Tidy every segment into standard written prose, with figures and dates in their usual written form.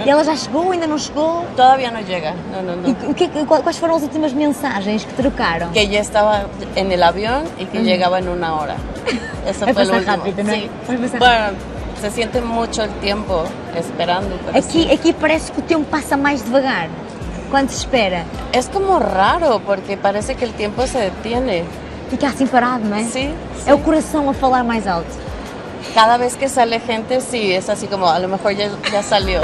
E ela já chegou, ainda não chegou? Todavía no llega, no. E quais foram as últimas mensagens que trocaram? Que ya estaba en el avión y que llegaba en 1 hora. Eso Vai fue lo passar último. rápido, não é? Sí. Vai passar Bueno, se siente mucho el tiempo esperando. Pero sí. Aqui parece que o tempo passa mais devagar, quando se espera. Es como raro porque parece que el tiempo se detiene. Fica assim parado, não é? Sí, É o coração a falar mais alto. Cada vez que sale gente, sí, es así como a lo mejor ya salió.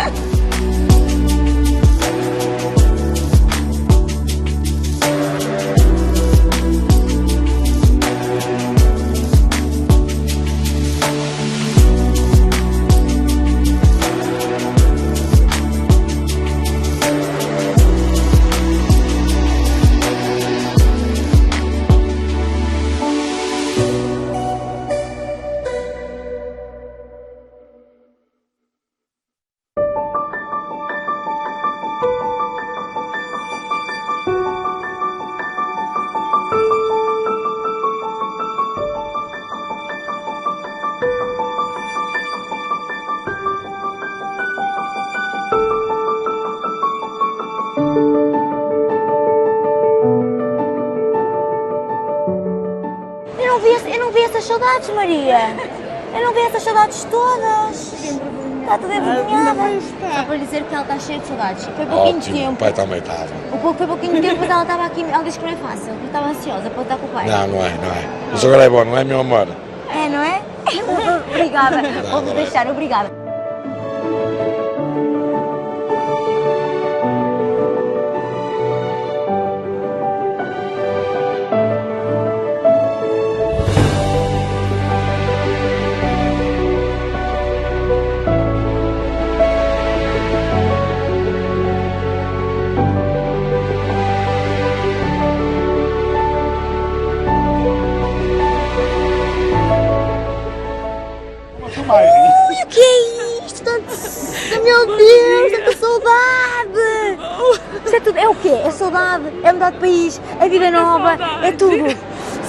Eu não vi essas saudades, Maria. Eu não vi essas saudades todas. Está tudo envergonhada. Só para dizer que ela está cheia de saudades. Foi pouquinho de Ótimo, o tempo. pai também estava. Foi pouquinho de tempo, mas ela estava aqui. Ela disse que não é fácil, porque estava ansiosa para estar com o pai. Não, não é. Mas agora é bom, não é, meu amor? É, não é? Obrigada. Vou-vos deixar, obrigada. Ui, o que é isto? Meu Deus, tanta saudade! Isto é tudo. É o quê? É saudade, é mudar de país, é vida nova, é tudo.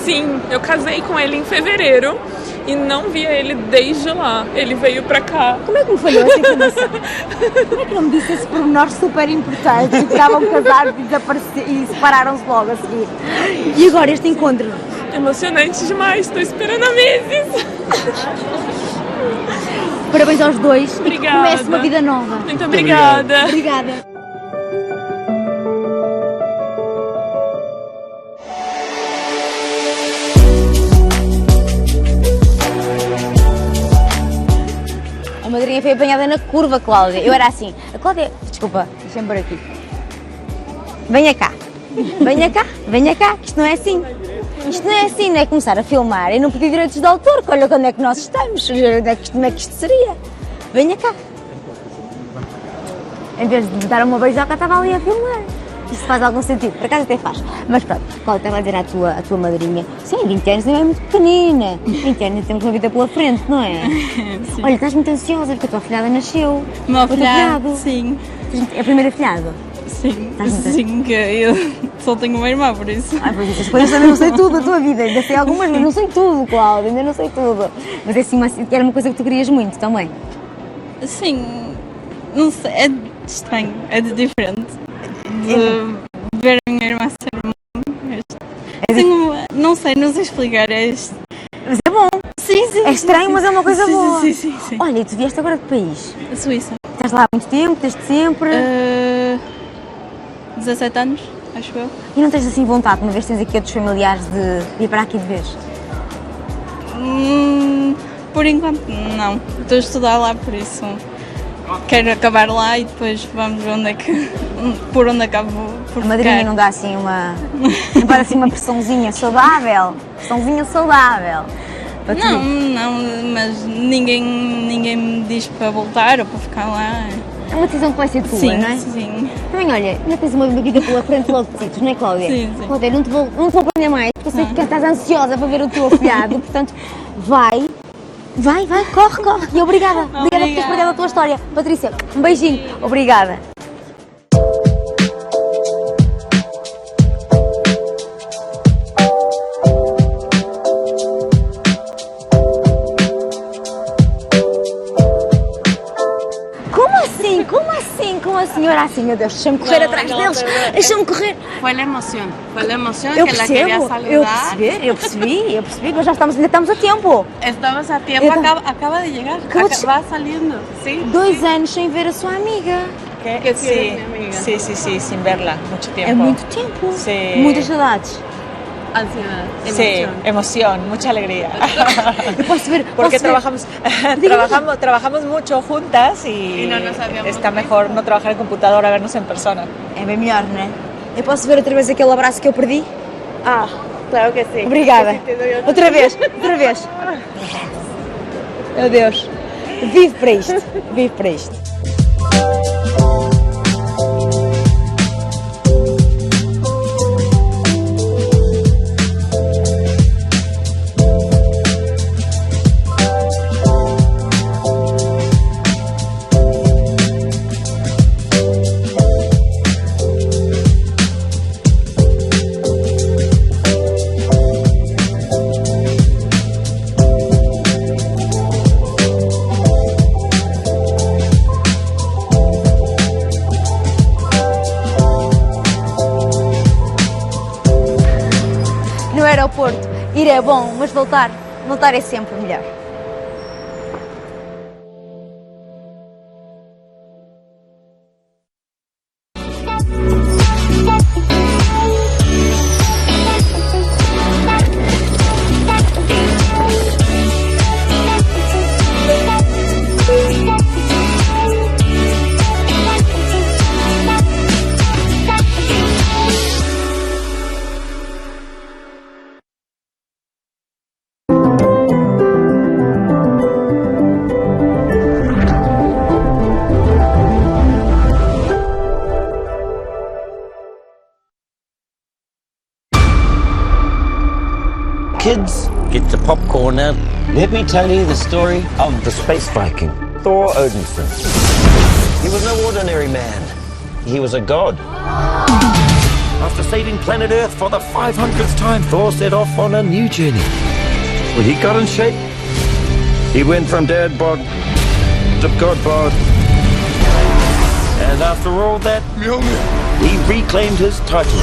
Sim, eu casei com ele em fevereiro e não via ele desde lá. Ele veio pra cá. Como é que me falhou essa informação? Como é que não me disse esse pormenor super importante? Que estavam casados e separaram-se logo a seguir. E agora este encontro? Emocionante demais, tô esperando há meses. Parabéns aos dois. Obrigada. E que comece uma vida nova. Muito obrigada. Obrigada. A madrinha foi apanhada na curva, Cláudia. Eu era assim. A Cláudia... Desculpa, deixa-me pôr aqui. Venha cá. Venha cá. Venha cá. Isto não é assim. Isto não é assim, não é começar a filmar e não pedir direitos de autor, que olha onde é que nós estamos, como é que isto seria. Venha cá. Em vez de dar uma beijoca, estava ali a filmar. Isso faz algum sentido, por acaso até faz. Mas pronto, Cláudia, estava a dizer à tua madrinha, sim, 20 anos não é muito pequenina, 20 anos temos uma vida pela frente, não é? Sim. Olha, estás muito ansiosa porque a tua afilhada nasceu. O meu O teu afilhado, sim. É a primeira afilhada? Sim, Estás muito- sim, que eu só tenho uma irmã, por isso. Ah, pois essas coisas também não sei tudo da tua vida, ainda sei algumas, mas não sei tudo, Cláudia, ainda não sei tudo. Mas é assim, era uma coisa que tu querias muito também. Sim, não sei, é estranho, é diferente de ver a minha irmã ser mãe. Não sei explicar, é isto. Mas é bom, Sim, sim. é estranho, mas é uma coisa sim, boa. Sim, sim, sim. Olha, e tu vieste agora de país? A Suíça. Estás lá há muito tempo, desde sempre, 17 anos, acho eu. e não tens assim vontade, uma vez tens aqui outros familiares, de ir para aqui de vez? Por enquanto não. Estou a estudar lá, por isso quero acabar lá e depois vamos ver por onde acabo por A madrinha ficar. não dá assim não dá assim uma pressãozinha saudável? Pressãozinha saudável. Para ti? Não, mas ninguém me diz para voltar ou para ficar lá. É uma decisão que vai ser tua, Sim, não é? sim. Também, olha, ainda tens uma vida pela frente logo de sítios, não é, Cláudia? Sim, sim. Cláudia, não te vou aprender mais, porque eu sei que estás ansiosa para ver o teu afilhado, portanto, vai, corre. E obrigada por teres partilhado a tua história. Patrícia, um beijinho. Obrigada. Como assim? Como assim? Como assim? Eu era assim, meu Deus, deixa-me correr atrás deles, deixa-me correr. Fue la emoción Eu que la quería percebo, saludar. eu percebi, mas já ainda estamos a tempo. Estamos a tiempo, acaba de llegar, va saliendo. Sí. 2 anos sem ver a sua amiga. Que sí, Sí, mi amiga. sí, sí, sí, sin verla mucho tiempo. É muito tempo. Sí. Muitas saudades. Ansiedad, Sí, emoción. emoción, mucha alegría. Eu posso ver, Porque posso ver. trabajamos mucho juntas y Y no nos habíamos está visto. mejor no trabajar en computadora, vernos en persona. É bem melhor, não é? Eu posso ver outra vez aquele abraço que eu perdi? Ah, claro que sí. Obrigada. Sí, te doy otro. Outra vez. Meu Deus. Vive para isto. Vive para isto. No aeroporto, ir é bom, mas voltar é sempre melhor. Kids, get the popcorn now. Let me tell you the story of the space Viking, Thor Odinson. He was no ordinary man. He was a god. After saving planet Earth for the 500th time, Thor set off on a new journey. When he got in shape, he went from dad bod to god bod. And after all that, he reclaimed his title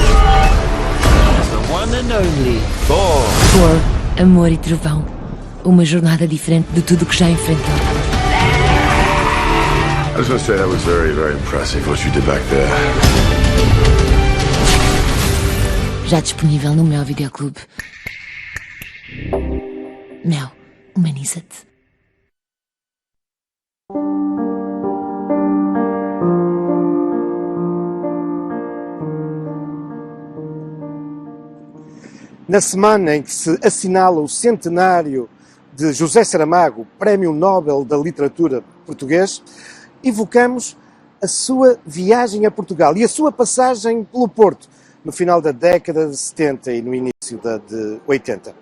as the one and only Thor. Thor, Amor e Trovão. Uma jornada diferente de tudo que já enfrentou. I was going to say that was very, very impressive what you did back there. Já disponível no Mel Videoclube. Mel, humaniza-te. Na semana em que se assinala o centenário de José Saramago, Prémio Nobel da Literatura Português, evocamos a sua viagem a Portugal e a sua passagem pelo Porto, no final da década de 70 e no início da de 80.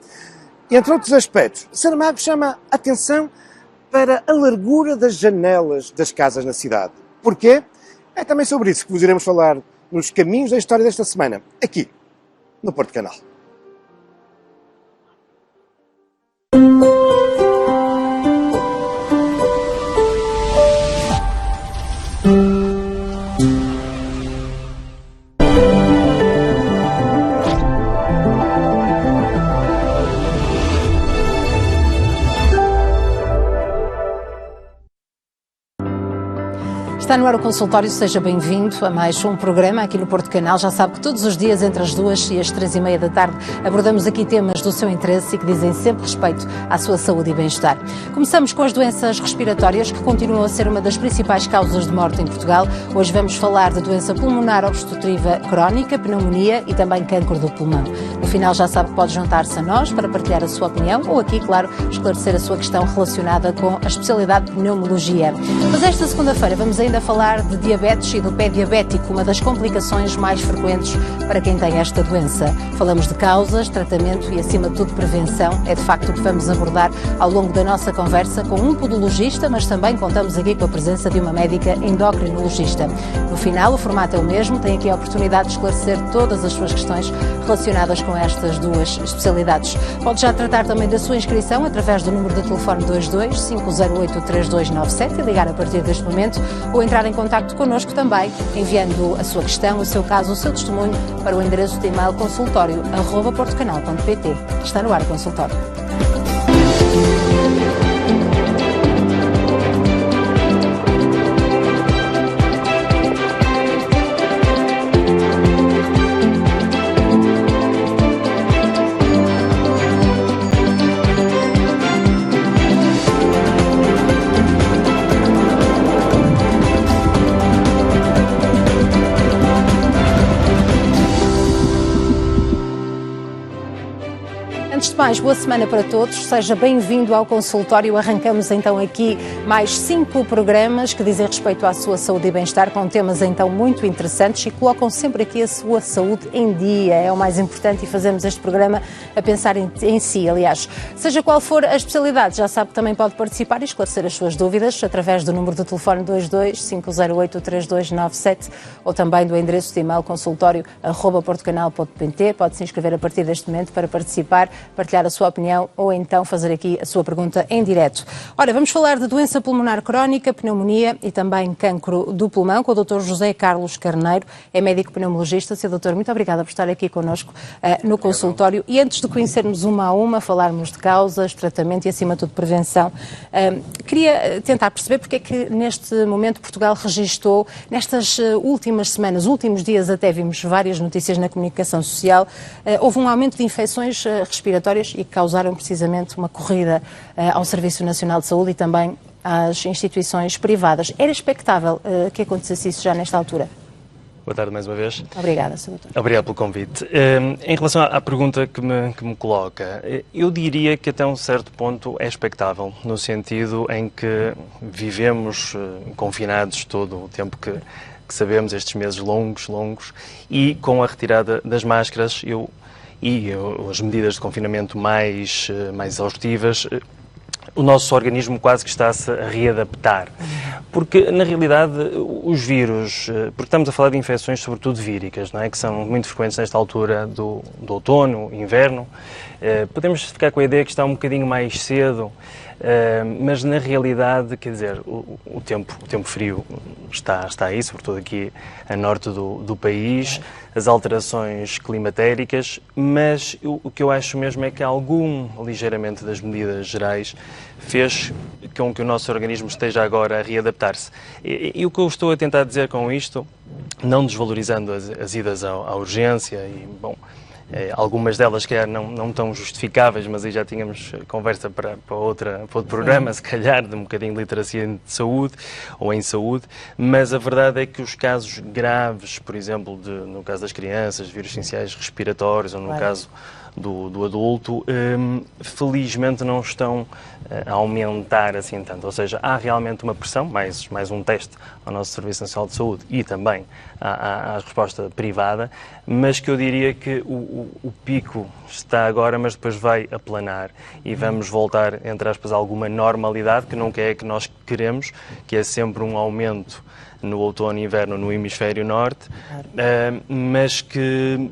Entre outros aspectos, Saramago chama a atenção para a largura das janelas das casas na cidade. Porquê? É também sobre isso que vos iremos falar nos Caminhos da História desta semana, aqui, no Porto Canal. Está no ar o consultório, seja bem-vindo a mais um programa aqui no Porto Canal. Já sabe que todos os dias entre as 2 e as 3:30 da tarde abordamos aqui temas do seu interesse e que dizem sempre respeito à sua saúde e bem-estar. Começamos com as doenças respiratórias, que continuam a ser uma das principais causas de morte em Portugal. Hoje vamos falar de doença pulmonar obstrutiva crónica, pneumonia e também cancro do pulmão. No final já sabe que pode juntar-se a nós para partilhar a sua opinião ou aqui, claro, esclarecer a sua questão relacionada com a especialidade de pneumologia. Mas esta segunda-feira vamos ainda falar de diabetes e do pé diabético, uma das complicações mais frequentes para quem tem esta doença. Falamos de causas, tratamento e, acima de tudo, prevenção. É de facto o que vamos abordar ao longo da nossa conversa com um podologista, mas também contamos aqui com a presença de uma médica endocrinologista. No final, o formato é o mesmo, tem aqui a oportunidade de esclarecer todas as suas questões relacionadas com estas duas especialidades. Pode já tratar também da sua inscrição através do número de telefone 22 508 3297 e ligar a partir deste momento, ou ou entrar em contacto connosco também, enviando a sua questão, o seu caso, o seu testemunho para o endereço de e-mail consultório@portocanal.pt. Está no ar o consultório. Antes de mais, boa semana para todos, seja bem-vindo ao consultório. Arrancamos então aqui mais 5 programas que dizem respeito à sua saúde e bem-estar, com temas então muito interessantes e colocam sempre aqui a sua saúde em dia. É o mais importante e fazemos este programa a pensar em si, aliás. Seja qual for a especialidade, já sabe que também pode participar e esclarecer as suas dúvidas através do número de telefone 22-508-3297 ou também do endereço de e-mail consultório@portocanal.pt. Pode se inscrever a partir deste momento para participar, partilhar a sua opinião ou então fazer aqui a sua pergunta em direto. Ora, vamos falar de doença pulmonar crónica, pneumonia e também cancro do pulmão com o Dr. José Carlos Carneiro, é médico pneumologista. Sr. Doutor, muito obrigada por estar aqui connosco no consultório. E antes de conhecermos uma a uma, falarmos de causas, tratamento e acima de tudo prevenção, queria tentar perceber porque é que neste momento Portugal registou, nestas últimas semanas, últimos dias até vimos várias notícias na comunicação social, houve um aumento de infecções respiratórias e que causaram precisamente uma corrida ao Serviço Nacional de Saúde e também às instituições privadas. Era expectável que acontecesse isso já nesta altura? Boa tarde mais uma vez. Obrigada, Sr. Doutor. Obrigado pelo convite. Em relação à pergunta que me coloca, eu diria que até um certo ponto é expectável, no sentido em que vivemos confinados todo o tempo que sabemos, estes meses longos, e com a retirada das máscaras as medidas de confinamento mais exaustivas, o nosso organismo quase que está-se a readaptar. Porque, na realidade, os vírus, porque estamos a falar de infecções sobretudo víricas, não é? Que são muito frequentes nesta altura do outono, inverno, podemos ficar com a ideia que está um bocadinho mais cedo, mas na realidade, quer dizer, o tempo frio está aí, sobretudo aqui a norte do país, as alterações climatéricas, mas o que eu acho mesmo é que ligeiramente das medidas gerais fez com que o nosso organismo esteja agora a readaptar-se. E o que eu estou a tentar dizer com isto, não desvalorizando as idas à urgência, e bom, algumas delas que não tão justificáveis, mas aí já tínhamos conversa para outro programa, se calhar, de um bocadinho de literacia de saúde ou em saúde, mas a verdade é que os casos graves, por exemplo, no caso das crianças, vírus essenciais respiratórios, ou no caso do adulto, felizmente não estão a aumentar assim tanto. Ou seja, há realmente uma pressão, mais um teste ao nosso Serviço Nacional de Saúde e também à resposta privada, mas que eu diria que o pico está agora, mas depois vai aplanar e vamos voltar, entre aspas, a alguma normalidade, que nunca é que nós queremos, que é sempre um aumento no outono e inverno no hemisfério norte, mas que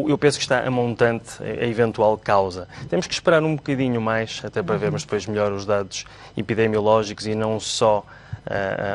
eu penso que está a montante a eventual causa. Temos que esperar um bocadinho mais, até para vermos depois melhor os dados epidemiológicos e não só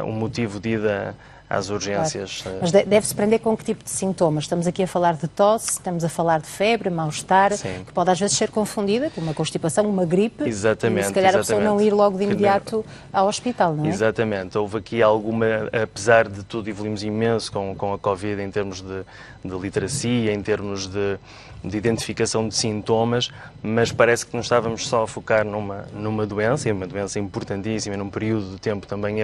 um motivo de ida às urgências. Claro. Mas deve-se prender com que tipo de sintomas? Estamos aqui a falar de tosse, estamos a falar de febre, mal-estar, que pode às vezes ser confundida com uma constipação, uma gripe. Exatamente. E se calhar a pessoa não ir logo de imediato ao hospital, não é? Exatamente. Houve aqui alguma, apesar de tudo, evoluímos imenso com a Covid em termos de literacia, em termos de identificação de sintomas, mas parece que não estávamos só a focar numa doença, e uma doença importantíssima, num período de tempo também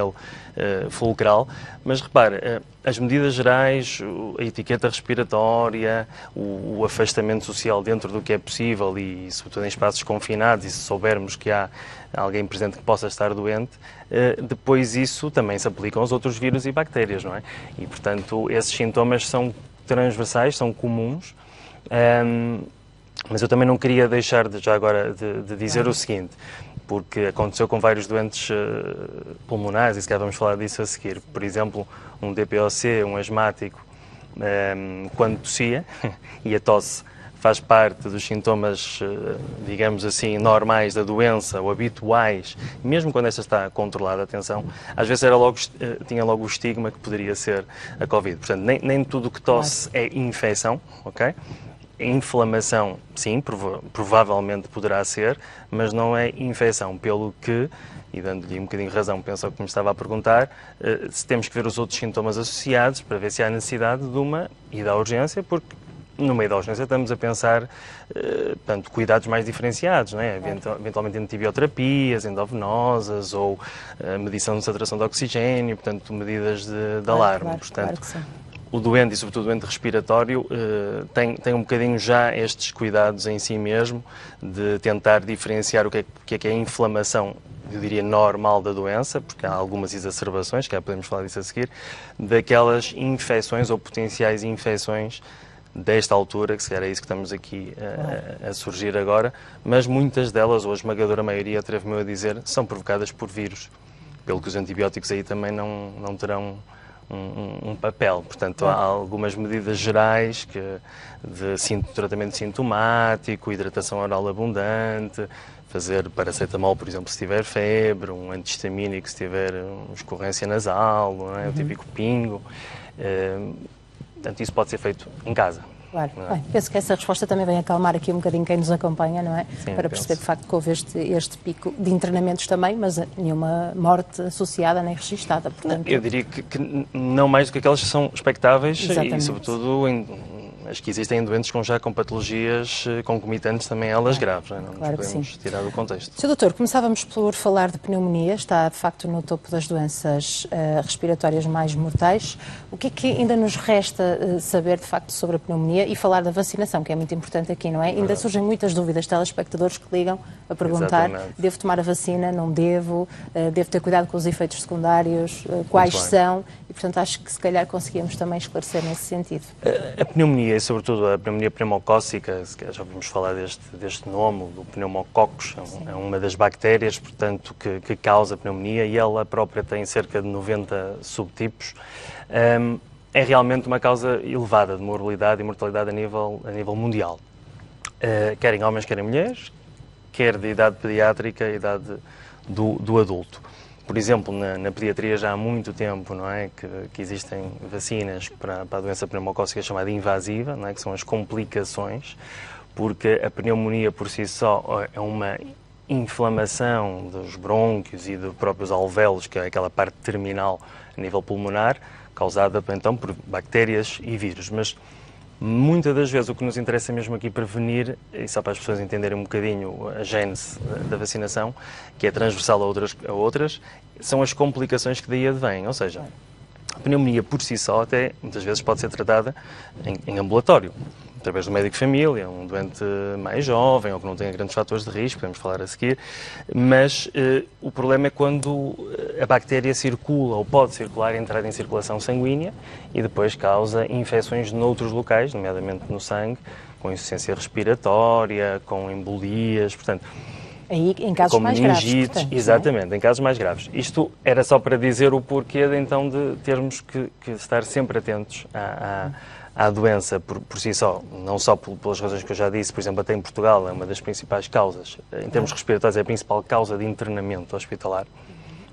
fulcral, mas repare, as medidas gerais, a etiqueta respiratória, o afastamento social dentro do que é possível e sobretudo em espaços confinados, e se soubermos que há alguém presente que possa estar doente, depois isso também se aplica aos outros vírus e bactérias, não é? E, portanto, esses sintomas são transversais, são comuns, mas eu também não queria deixar de dizer o seguinte, porque aconteceu com vários doentes pulmonares, e se calhar vamos falar disso a seguir. Por exemplo, um DPOC, um asmático, quando tossia, e a tosse faz parte dos sintomas, digamos assim, normais da doença ou habituais, mesmo quando esta está controlada, atenção, às vezes tinha logo o estigma que poderia ser a Covid. Portanto, nem tudo o que tosse é infecção, ok? Inflamação, sim, provavelmente poderá ser, mas não é infecção, pelo que, e dando-lhe um bocadinho de razão, penso ao que me estava a perguntar, se temos que ver os outros sintomas associados para ver se há necessidade de uma ida à urgência, porque no meio da urgência estamos a pensar, portanto, cuidados mais diferenciados, não é? Eventualmente antibioterapias endovenosas ou medição de saturação de oxigênio, portanto, medidas de alarme. Portanto, o doente, e sobretudo o doente respiratório, tem um bocadinho já estes cuidados em si mesmo, de tentar diferenciar o que é a inflamação, eu diria, normal da doença, porque há algumas exacerbações, que já podemos falar disso a seguir, daquelas infecções ou potenciais infecções desta altura, que se calhar é isso que estamos aqui a surgir agora, mas muitas delas, ou a esmagadora maioria, atrevo-me a dizer, são provocadas por vírus, pelo que os antibióticos aí também não terão um papel. Portanto, há algumas medidas gerais de tratamento sintomático, hidratação oral abundante, fazer paracetamol, por exemplo, se tiver febre, um antihistamínico se tiver escorrência nasal, não é? O típico pingo. Portanto, isso pode ser feito em casa. Claro. Bem, penso que essa resposta também vem acalmar aqui um bocadinho quem nos acompanha, não é? Sim, para perceber de facto que houve este pico de internamentos também, mas nenhuma morte associada nem registada. Portanto... Eu diria que não mais do que aquelas que são expectáveis. Exatamente. E, sobretudo, as que existem doentes com patologias concomitantes também elas graves. Não claro nos podemos tirar do contexto. Sr. Doutor, começávamos por falar de pneumonia, está de facto no topo das doenças respiratórias mais mortais. O que é que ainda nos resta saber de facto sobre a pneumonia e falar da vacinação, que é muito importante aqui, não é? Ainda surgem muitas dúvidas, telespectadores que ligam a perguntar, devo tomar a vacina, não devo, devo ter cuidado com os efeitos secundários, quais são, e portanto acho que se calhar conseguimos também esclarecer nesse sentido. A pneumonia, e sobretudo a pneumonia pneumocócica, já ouvimos falar deste nome, do pneumococcus, é uma das bactérias, portanto, que causa a pneumonia, e ela própria tem cerca de 90 subtipos. É realmente uma causa elevada de morbilidade e mortalidade a nível mundial. Quer em homens, quer em mulheres, quer de idade pediátrica e idade do adulto. Por exemplo, na pediatria já há muito tempo, não é, que existem vacinas para a doença pneumocócica chamada invasiva, não é, que são as complicações, porque a pneumonia por si só é uma inflamação dos brônquios e dos próprios alvéolos, que é aquela parte terminal a nível pulmonar, causada então por bactérias e vírus. Mas muitas das vezes o que nos interessa mesmo aqui prevenir, e só para as pessoas entenderem um bocadinho a gênese da vacinação, que é transversal a outras, são as complicações que daí advêm. Ou seja, a pneumonia por si só até muitas vezes pode ser tratada em ambulatório, através do médico de família, um doente mais jovem ou que não tenha grandes fatores de risco, podemos falar a seguir, mas o problema é quando a bactéria circula ou pode circular, entrar em circulação sanguínea e depois causa infecções noutros locais, nomeadamente no sangue, com insuficiência respiratória, com embolias, portanto... Aí, em casos mais graves, portanto, exatamente, em casos mais graves. Isto era só para dizer o porquê de termos que estar sempre atentos à doença por si só, não só pelas razões que eu já disse, por exemplo, até em Portugal é uma das principais causas, em termos respiratórios é a principal causa de internamento hospitalar.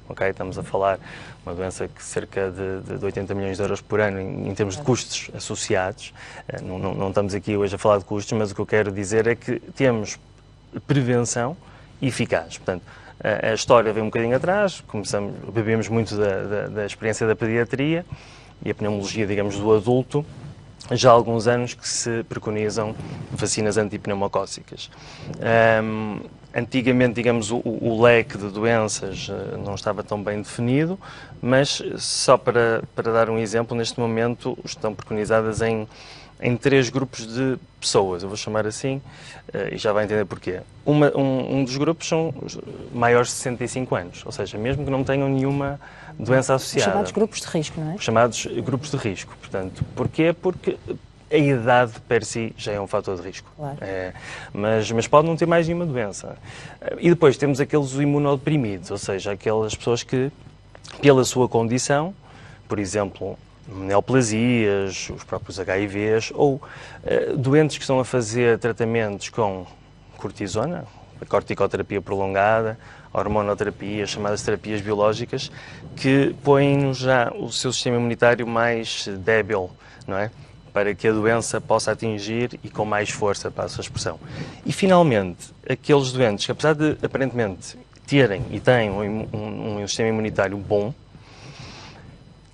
Okay? Estamos a falar de uma doença que cerca de 80 milhões de euros por ano em termos de custos associados. Não estamos aqui hoje a falar de custos, mas o que eu quero dizer é que temos prevenção eficaz. Portanto, a história vem um bocadinho atrás, bebemos muito da experiência da pediatria e a pneumologia, digamos, do adulto. Já há alguns anos que se preconizam vacinas antipneumocócicas. Antigamente, digamos, o leque de doenças não estava tão bem definido, mas só para dar um exemplo, neste momento estão preconizadas em 3 grupos de pessoas, eu vou chamar assim, e já vai entender porquê. Um dos grupos são os maiores de 65 anos, ou seja, mesmo que não tenham nenhuma doença associada. Os chamados grupos de risco, não é? Os chamados grupos de risco, portanto. Porquê? Porque a idade per si já é um fator de risco. Claro. Mas pode não ter mais nenhuma doença. E depois temos aqueles imunodeprimidos, ou seja, aquelas pessoas que, pela sua condição, por exemplo, neoplasias, os próprios HIVs, ou doentes que estão a fazer tratamentos com cortisona, a corticoterapia prolongada, a hormonoterapia, as chamadas terapias biológicas, que põem já o seu sistema imunitário mais débil, não é? Para que a doença possa atingir e com mais força para a sua expressão. E, finalmente, aqueles doentes que, apesar de, aparentemente, terem e têm um sistema imunitário bom,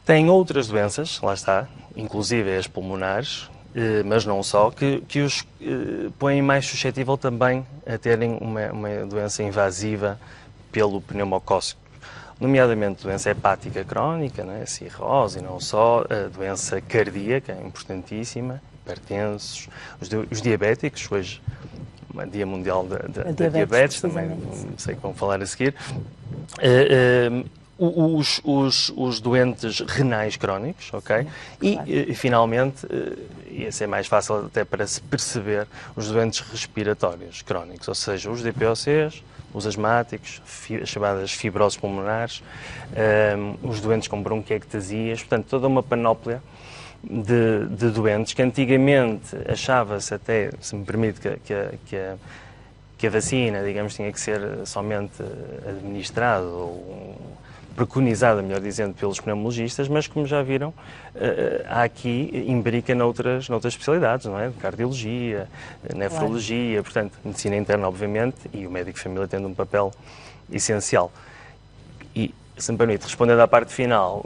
têm outras doenças, lá está, inclusive as pulmonares, mas não só, que os põem mais suscetível também a terem uma doença invasiva pelo pneumocócico, nomeadamente doença hepática crónica, né, cirrose, e não só, a doença cardíaca, importantíssima, hipertensos, os diabéticos, hoje, Dia Mundial da Diabetes, também não sei como falar a seguir, os doentes renais crónicos, ok? E finalmente, ia ser mais fácil até para se perceber, os doentes respiratórios crónicos, ou seja, os DPOCs, os asmáticos, as chamadas fibroses pulmonares, os doentes com bronquiectasias, portanto, toda uma panóplia de doentes que antigamente achava-se até, se me permite, que a vacina, digamos, tinha que ser somente administrada ou preconizada, melhor dizendo, pelos pneumologistas, mas como já viram, há aqui imbrica noutras especialidades, não é? Cardiologia, nefrologia, portanto, medicina interna, obviamente, e o médico de família tendo um papel essencial. E, se me permite, respondendo à parte final,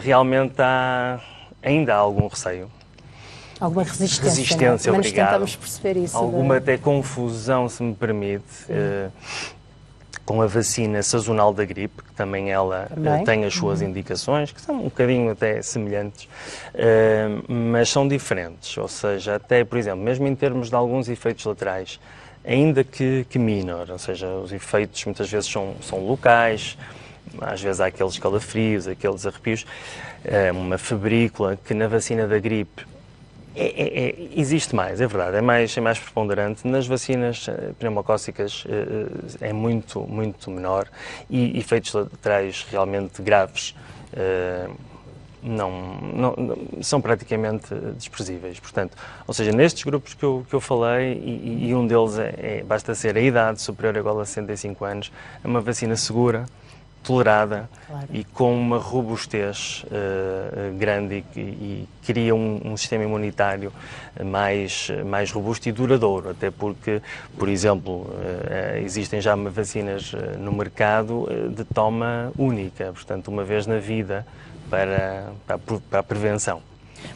realmente ainda há algum receio. Alguma resistência, resistência, mas obrigado. tentamos perceber isso. Alguma até confusão, se me permite, com a vacina sazonal da gripe, que também ela tem as suas indicações, que são um bocadinho até semelhantes, mas são diferentes. Ou seja, até, por exemplo, mesmo em termos de alguns efeitos laterais, ainda que menor, ou seja, os efeitos muitas vezes são locais, às vezes há aqueles calafrios, aqueles arrepios, uma febrícula, que na vacina da gripe existe mais, é verdade, é mais preponderante. Nas vacinas pneumocócicas é muito menor e efeitos laterais realmente graves não são praticamente desprezíveis. Portanto, ou seja, nestes grupos que eu falei, e um deles basta ser a idade superior ou igual a 65 anos, é uma vacina segura, tolerada, claro, e com uma robustez grande e cria um sistema imunitário mais robusto e duradouro, até porque, por exemplo, existem já vacinas no mercado de toma única, portanto, uma vez na vida para a prevenção.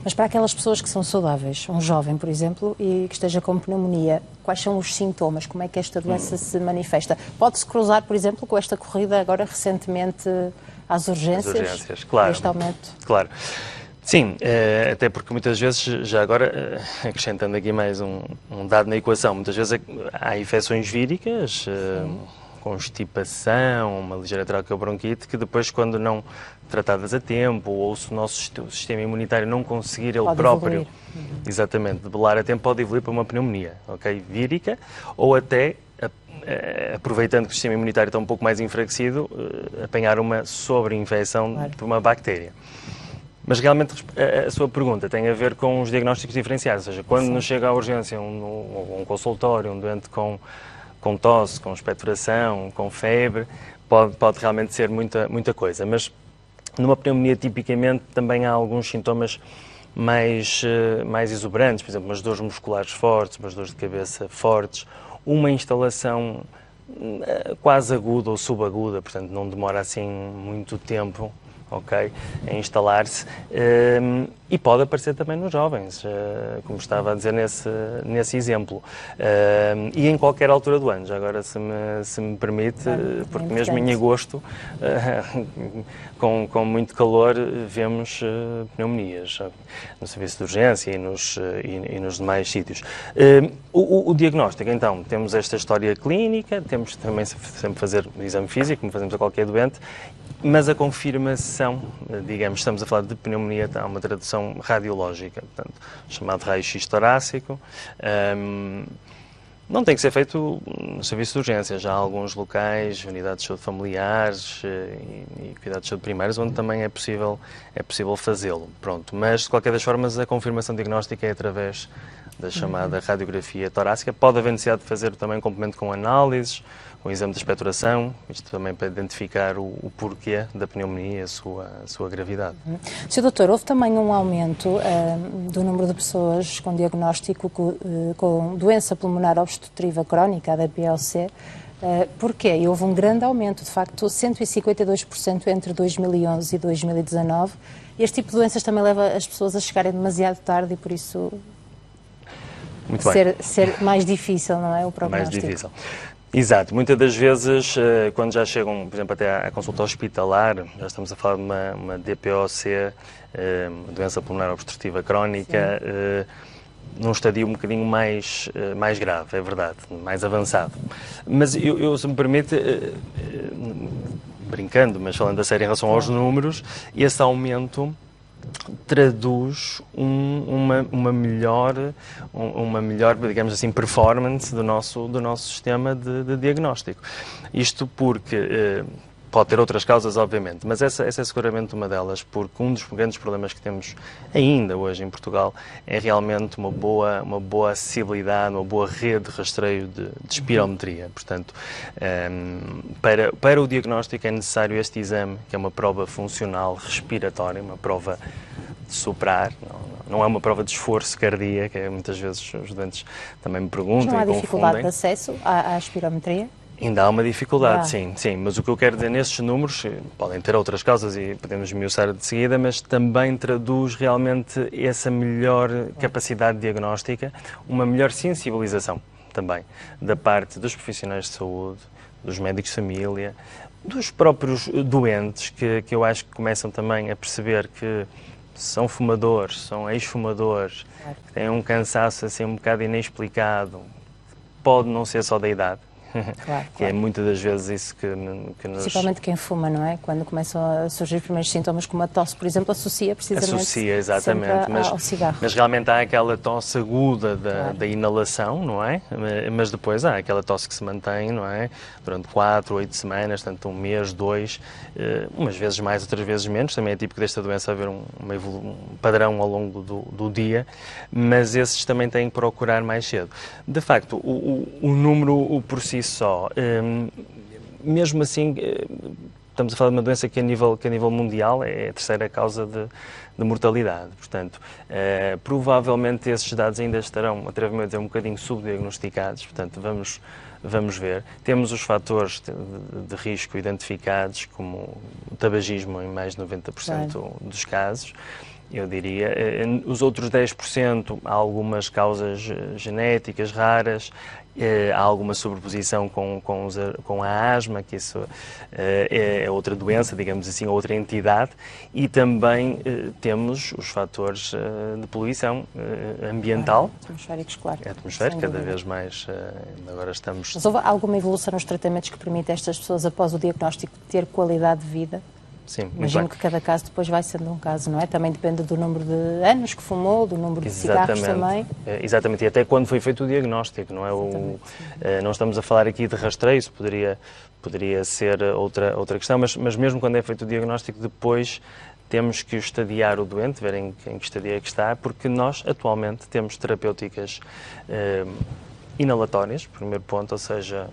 Mas para aquelas pessoas que são saudáveis, um jovem, por exemplo, e que esteja com pneumonia, quais são os sintomas? Como é que esta doença se manifesta? Pode-se cruzar, por exemplo, com esta corrida agora recentemente às urgências? As urgências, claro. Este aumento? Claro. Sim, até porque muitas vezes, já agora, acrescentando aqui mais um dado na equação, muitas vezes há infecções víricas, constipação, uma ligeira traqueobronquite, que depois, quando não tratadas a tempo, ou se o nosso sistema imunitário não conseguir ele próprio, exatamente, debelar a tempo, pode evoluir para uma pneumonia, ok? Vírica, ou até, aproveitando que o sistema imunitário está um pouco mais enfraquecido, apanhar uma sobreinfecção por uma bactéria. Mas realmente a sua pergunta tem a ver com os diagnósticos diferenciados, ou seja, quando nos chega à urgência um consultório, um doente com tosse, com expectoração, com febre, pode realmente ser muita coisa, mas numa pneumonia, tipicamente, também há alguns sintomas mais exuberantes, por exemplo, umas dores musculares fortes, umas dores de cabeça fortes, uma instalação quase aguda ou subaguda, portanto não demora assim muito tempo, ok, a instalar-se, e pode aparecer também nos jovens, como estava a dizer nesse exemplo, e em qualquer altura do ano. Já agora, se me permite, porque mesmo em agosto, com muito calor, vemos pneumonias no serviço de urgência e nos demais sítios. O diagnóstico, então, temos esta história clínica, temos também sempre fazer o exame físico, como fazemos a qualquer doente, mas a confirmação, digamos, estamos a falar de pneumonia, há uma tradução radiológica, portanto, chamado raio-x torácico, Não tem que ser feito no serviço de urgência. Já há alguns locais, unidades de saúde familiares e cuidados de saúde primários, onde também é possível fazê-lo. Pronto. Mas, de qualquer das formas, a confirmação diagnóstica é através da chamada radiografia torácica. Pode haver necessidade de fazer também um complemento com análises, com o exame de expectoração, isto também para identificar o porquê da pneumonia, a sua gravidade. Sr. Doutor, houve também um aumento do número de pessoas com diagnóstico com doença pulmonar obstrutiva crónica, a DPOC. Porquê? E houve um grande aumento, de facto, 152% entre 2011 e 2019. Este tipo de doenças também leva as pessoas a chegarem demasiado tarde e, por isso, ser mais difícil, não é? O prognóstico. Mais difícil. Exato. Muitas das vezes, quando já chegam, por exemplo, até à consulta hospitalar, já estamos a falar de uma DPOC, doença pulmonar obstrutiva crónica, num estadio um bocadinho mais grave, é verdade, mais avançado. Mas eu se me permite, brincando, mas falando a sério em relação aos números, esse aumento traduz uma melhor, digamos assim, performance do nosso sistema de diagnóstico. Isto porque pode ter outras causas, obviamente, mas essa é seguramente uma delas, porque um dos grandes problemas que temos ainda hoje em Portugal é realmente uma boa acessibilidade, uma boa rede de rastreio de espirometria. Portanto, para o diagnóstico é necessário este exame, que é uma prova funcional respiratória, uma prova de soprar, não é uma prova de esforço cardíaco, que muitas vezes os doentes também me perguntam. Não há e dificuldade confundem. de acesso à espirometria? Ainda há uma dificuldade, sim, mas o que eu quero dizer nestes números, podem ter outras causas e podemos esmiuçar de seguida, mas também traduz realmente essa melhor capacidade diagnóstica, uma melhor sensibilização também da parte dos profissionais de saúde, dos médicos de família, dos próprios doentes, que eu acho que começam também a perceber que são fumadores, são ex-fumadores, que têm um cansaço assim um bocado inexplicado, pode não ser só da idade. Claro, que é muitas das vezes isso que nos... Principalmente quem fuma, não é? Quando começam a surgir os primeiros sintomas, como a tosse, por exemplo, associa precisamente exatamente, ao cigarro. Mas realmente há aquela tosse aguda da inalação, não é? Mas depois há aquela tosse que se mantém, não é? Durante 4, 8 semanas, tanto um mês, 2, umas vezes mais, outras vezes menos. Também é típico desta doença haver um padrão ao longo do dia, mas esses também têm que procurar mais cedo. De facto, o número por si só, mesmo assim, estamos a falar de uma doença que a nível mundial é a terceira causa de mortalidade. Portanto, provavelmente esses dados ainda estarão, atrevo-me a dizer, um bocadinho subdiagnosticados. Portanto, vamos ver. Temos os fatores de risco identificados, como o tabagismo em mais de 90% dos casos. Eu diria, os outros 10%, há algumas causas genéticas raras, há alguma sobreposição com a asma, que isso é outra doença, digamos assim, outra entidade, e também temos os fatores de poluição ambiental. Atmosféricos, claro. Atmosférica, cada vez mais, agora estamos... Mas houve alguma evolução nos tratamentos que permite a estas pessoas, após o diagnóstico, ter qualidade de vida? Sim, imagino que cada caso depois vai sendo um caso, não é? Também depende do número de anos que fumou, do número de cigarros também. Exatamente, e até quando foi feito o diagnóstico, não é? Não estamos a falar aqui de rastreio, isso poderia ser outra questão, mas mesmo quando é feito o diagnóstico, depois temos que estadiar o doente, ver em que estadia é que está, porque nós atualmente temos terapêuticas inalatórias, primeiro ponto, ou seja...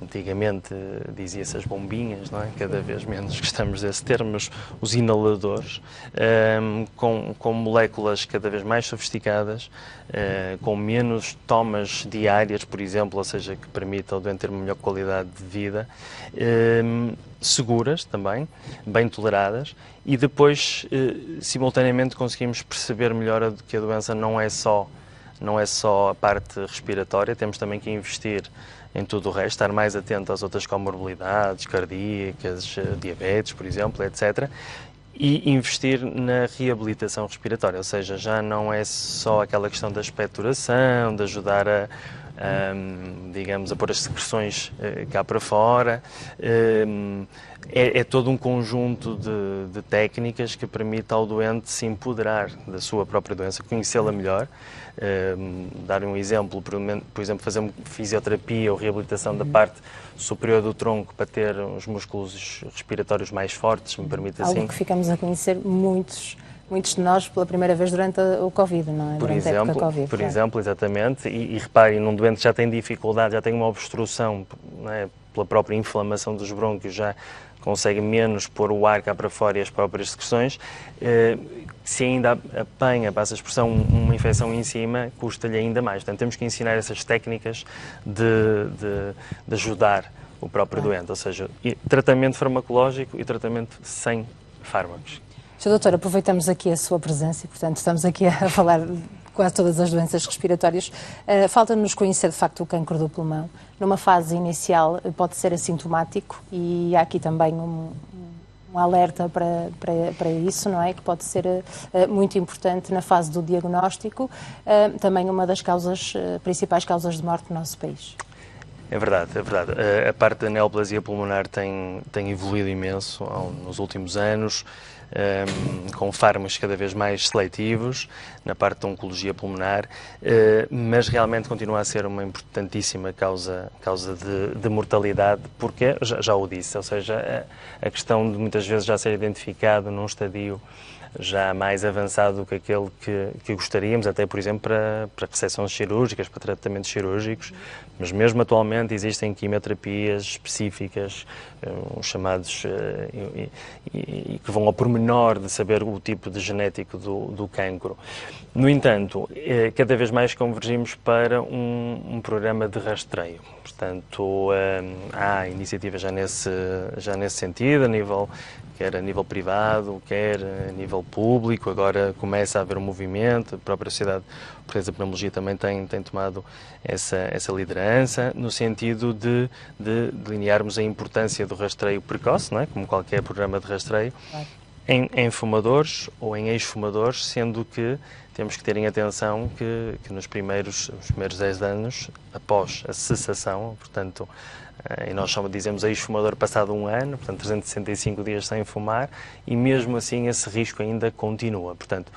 Antigamente dizia-se as bombinhas, não é? Cada vez menos gostamos desse termo, os inaladores, com moléculas cada vez mais sofisticadas, com menos tomas diárias, por exemplo, ou seja, que permita ao doente ter uma melhor qualidade de vida, seguras também, bem toleradas, e depois, simultaneamente, conseguimos perceber melhor que a doença não é só a parte respiratória, temos também que investir em tudo o resto, estar mais atento às outras comorbilidades cardíacas, diabetes, por exemplo, etc. E investir na reabilitação respiratória, ou seja, já não é só aquela questão da expectoração, de ajudar digamos, a pôr as secreções cá para fora. É todo um conjunto de técnicas que permite ao doente se empoderar da sua própria doença, conhecê-la melhor. Dar um exemplo, por exemplo, fazer fisioterapia ou reabilitação da parte superior do tronco para ter os músculos respiratórios mais fortes, se me permite assim. Algo que ficamos a conhecer muitos de nós pela primeira vez durante o Covid, não é? Por exemplo, exatamente. E reparem, num doente que já tem dificuldade, já tem uma obstrução, não é? Pela própria inflamação dos brônquios, já consegue menos pôr o ar cá para fora e as próprias secreções. Se ainda apanha, passa a expressão, uma infecção em cima, custa-lhe ainda mais. Portanto, temos que ensinar essas técnicas de ajudar o próprio doente, ou seja, tratamento farmacológico e tratamento sem fármacos. Sr. Doutor, aproveitamos aqui a sua presença e, portanto, estamos aqui a falar de quase todas as doenças respiratórias. Falta-nos conhecer, de facto, o cancro do pulmão. Numa fase inicial pode ser assintomático e há aqui também um alerta para isso, não é? Que pode ser muito importante na fase do diagnóstico, também uma das principais causas de morte no nosso país. É verdade, é verdade. A parte da neoplasia pulmonar tem evoluído imenso nos últimos anos, com fármacos cada vez mais seletivos na parte da oncologia pulmonar, mas realmente continua a ser uma importantíssima causa de mortalidade, porque, já o disse, ou seja, a questão de muitas vezes já ser identificado num estadio já mais avançado do que aquele que gostaríamos, até, por exemplo, para reseções cirúrgicas, para tratamentos cirúrgicos, mas mesmo atualmente existem quimioterapias específicas, os chamados, e que vão ao pormenor de saber o tipo de genético do cancro. No entanto, cada vez mais convergimos para um programa de rastreio. Portanto, há iniciativas já nesse sentido, quer a nível privado, quer a nível público. Agora começa a haver um movimento, a própria Sociedade Portuguesa de Pneumologia também tem tomado essa liderança, no sentido de delinearmos a importância do rastreio precoce, não é? Como qualquer programa de rastreio, em fumadores ou em ex-fumadores, sendo que temos que ter em atenção que nos primeiros 10 anos, após a cessação, portanto, e nós dizemos ex-fumador passado um ano, portanto 365 dias sem fumar, e mesmo assim esse risco ainda continua. Portanto,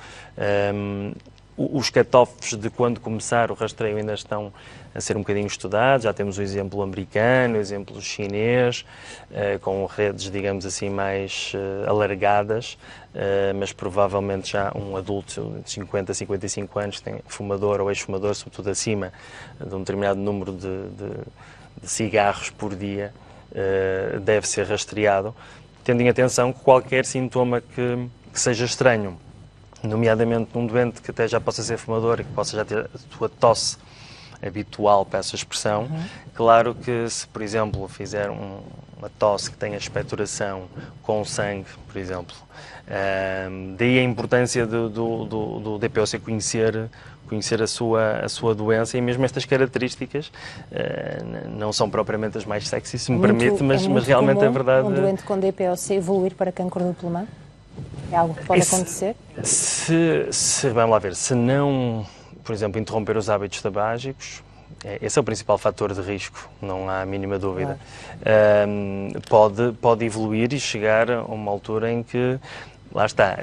os cut-offs de quando começar o rastreio ainda estão a ser um bocadinho estudados. Já temos o exemplo americano, o exemplo chinês, com redes, digamos assim, mais alargadas, mas provavelmente já um adulto de 50 a 55 anos que tem fumador ou ex-fumador, sobretudo acima de um determinado número de cigarros por dia, deve ser rastreado, tendo em atenção que qualquer sintoma que seja estranho, nomeadamente num doente que até já possa ser fumador e que possa já ter a sua tosse habitual para essa expressão, claro que se, por exemplo, fizer uma tosse que tenha expectoração com sangue, por exemplo, daí a importância do DPOC conhecer a sua doença, e mesmo estas características não são propriamente as mais sexy, se me permite, mas realmente é verdade. Um doente com DPOC evoluir para cancro do pulmão? É algo que pode acontecer? Vamos lá ver, se não, por exemplo, interromper os hábitos tabágicos, esse é o principal fator de risco, não há a mínima dúvida. Pode evoluir e chegar a uma altura em que, lá está,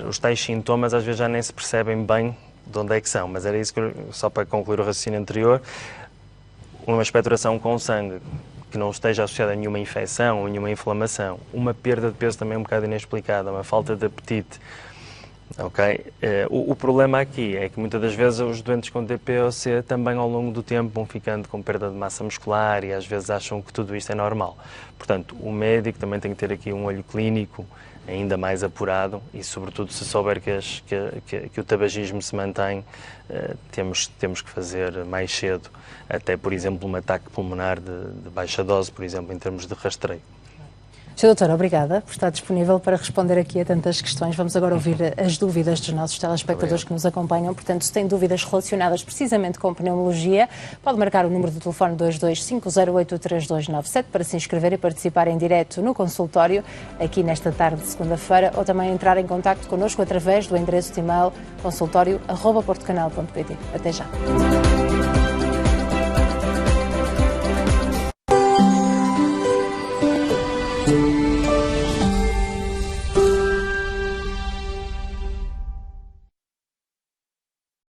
os tais sintomas às vezes já nem se percebem bem de onde é que são, mas era isso que, só para concluir o raciocínio anterior, uma expectoração com sangue que não esteja associada a nenhuma infecção ou nenhuma inflamação, uma perda de peso também um bocado inexplicada, uma falta de apetite, ok? O problema aqui é que muitas das vezes os doentes com DPOC também ao longo do tempo vão ficando com perda de massa muscular e às vezes acham que tudo isto é normal. Portanto, o médico também tem que ter aqui um olho clínico ainda mais apurado e, sobretudo, se souber que o tabagismo se mantém, temos que fazer mais cedo, até, por exemplo, um ataque pulmonar de baixa dose, por exemplo, em termos de rastreio. Sr. Doutora, obrigada por estar disponível para responder aqui a tantas questões. Vamos agora ouvir as dúvidas dos nossos telespectadores que nos acompanham. Portanto, se tem dúvidas relacionadas precisamente com pneumologia, pode marcar o número de telefone 225083297 para se inscrever e participar em direto no consultório, aqui nesta tarde de segunda-feira, ou também entrar em contacto connosco através do endereço de e-mail consultório@portocanal.pt. Até já.